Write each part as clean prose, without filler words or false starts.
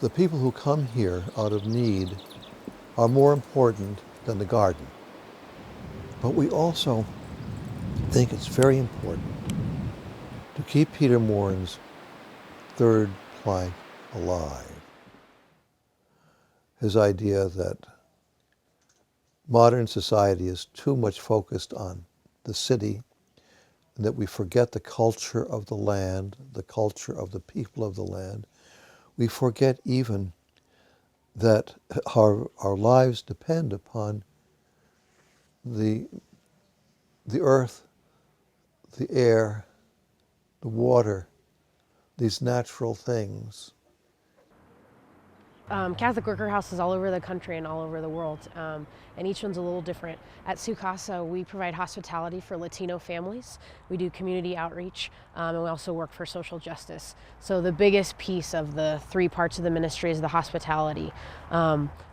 the people who come here out of need are more important than the garden. But we also think it's very important to keep Peter Morin's third plank alive. His idea that modern society is too much focused on the city, and that we forget the culture of the land, the culture of the people of the land. We forget even that our lives depend upon the earth, the air, the water, these natural things. Catholic worker houses all over the country and all over the world, and each one's a little different. At Su Casa, we provide hospitality for Latino families. We do community outreach, and we also work for social justice. So the biggest piece of the three parts of the ministry is the hospitality.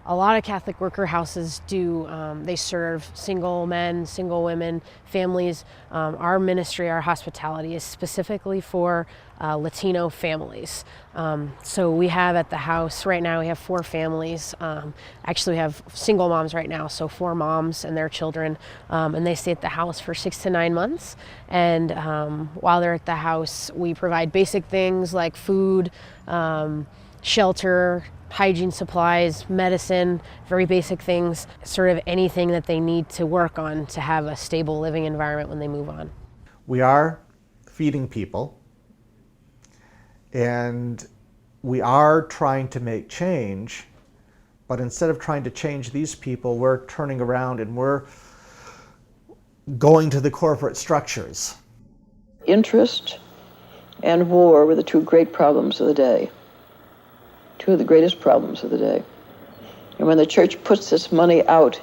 A lot of Catholic worker houses they serve single men, single women, families. Our ministry, our hospitality is specifically for Latino families. So we have at the house, right now we have 4 families. Actually we have single moms right now, so 4 moms and their children. And they stay at the house for 6 to 9 months. And while they're at the house, we provide basic things like food, shelter, hygiene supplies, medicine, very basic things, sort of anything that they need to work on to have a stable living environment when they move on. We are feeding people, and we are trying to make change, but instead of trying to change these people, we're turning around and we're going to the corporate structures. Interest and war were the 2 great problems of the day. 2 of the greatest problems of the day. And when the church puts this money out,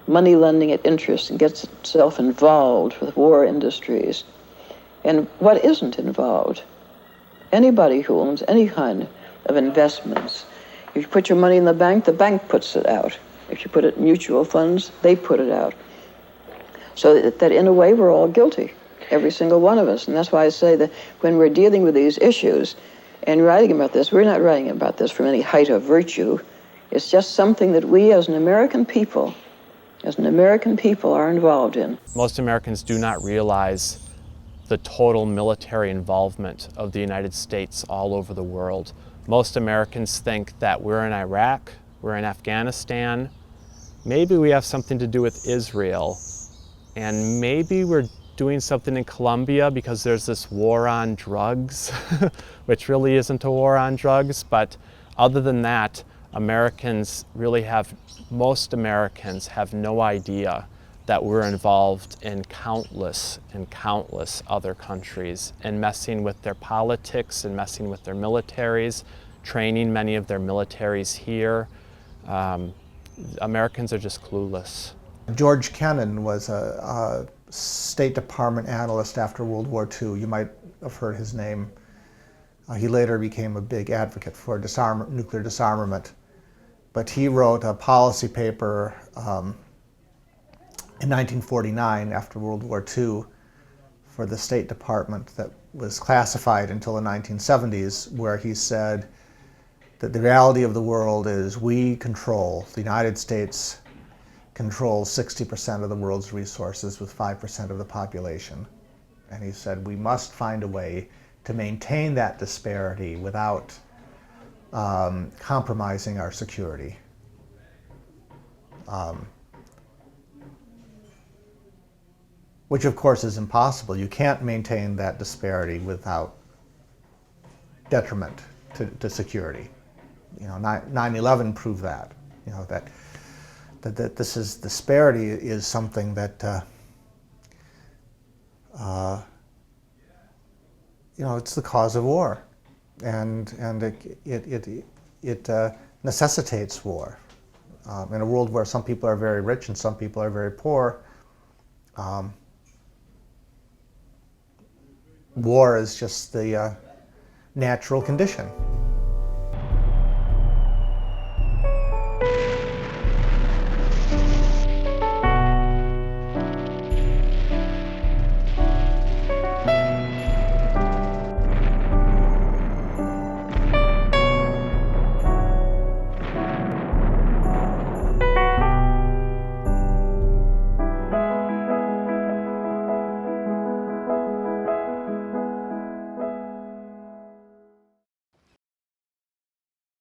money lending at interest, and gets itself involved with war industries, and what isn't involved? Anybody who owns any kind of investments, if you put your money in the bank puts it out. If you put it in mutual funds, they put it out. So that in a way we're all guilty, every single one of us. And that's why I say that when we're dealing with these issues, and writing about this, we're not writing about this from any height of virtue. It's just something that we as an American people are involved in. Most Americans do not realize the total military involvement of the United States all over the world. Most Americans think that we're in Iraq, we're in Afghanistan, maybe we have something to do with Israel, and maybe we're doing something in Colombia because there's this war on drugs, which really isn't a war on drugs. But other than that, most Americans have no idea that we're involved in countless other countries and messing with their politics and messing with their militaries, training many of their militaries here. Americans are just clueless. George Kennan was a State Department analyst after World War II. You might have heard his name. He later became a big advocate for nuclear disarmament. But he wrote a policy paper in 1949 after World War II for the State Department that was classified until the 1970s, where he said that the reality of the world is the United States controls 60% of the world's resources with 5% of the population. And he said we must find a way to maintain that disparity without compromising our security. Which of course is impossible. You can't maintain that disparity without detriment to security. 9/11 proved that. That this disparity is something that it's the cause of war, and it necessitates war. In a world where some people are very rich and some people are very poor, war is just the natural condition.